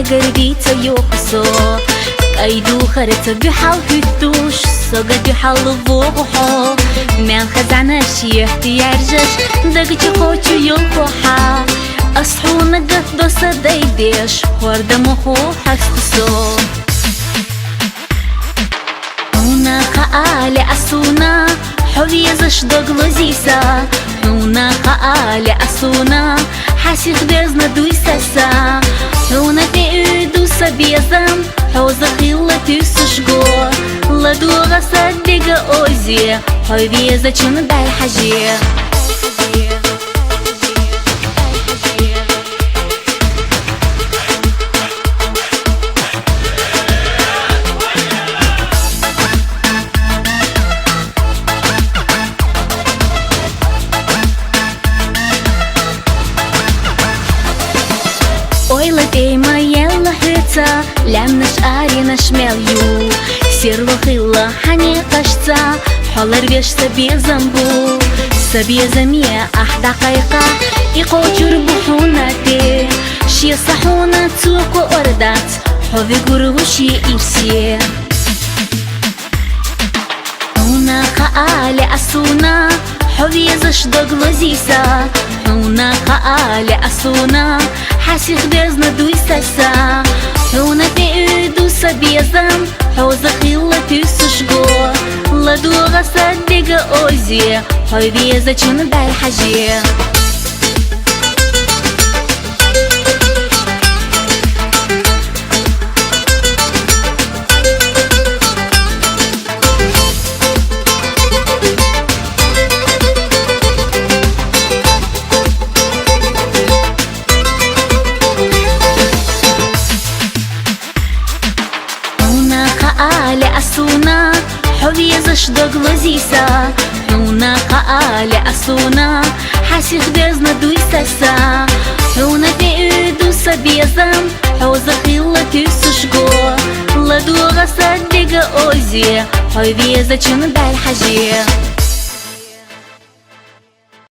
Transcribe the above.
قربي تيوقصو كايدو خرت بحال هتوش سوغا بحال بوغحو من خزعنا شي احتيارجش دقتي خوتو يلقوحا أصحو نقف دوسا دايديش خورد مخو حسخسو هنا خالي أسونا حويزش دوغلوزيسا هنا خالي أسونا حاسي خبزنا دويساسا هنا تيدو سبيزم حوز خيلة تيسشغو لدو غسا ديغا أوزي حويزة چون داي حجي Ойла дейма ела хыца, лямнаш арина шмелью Сирло хыла хани кашца, холар веш сабе замбу Сабе замия ахда кайка, ико чурбухуна те Ши сахуна цуку ордат, хови гургуши ипсе Уна каали асуна, حويزش دوغلوزيسا هنا خالي أسونا حاسي خبزنا دويساسا هنا تيدو سبيزم حوز خيلة تيسشغو لدو غسا ديغا أوزي حويزة چون داي حجي خالي أسونا حويزش دوغلوزيسا هنا خالي أسونا حاسي خبزنا دويساسا هنا تيدو سبيزم حوز خيلة تيسشغو لدو غسا ديغا أوزي حويزة چون داي حجي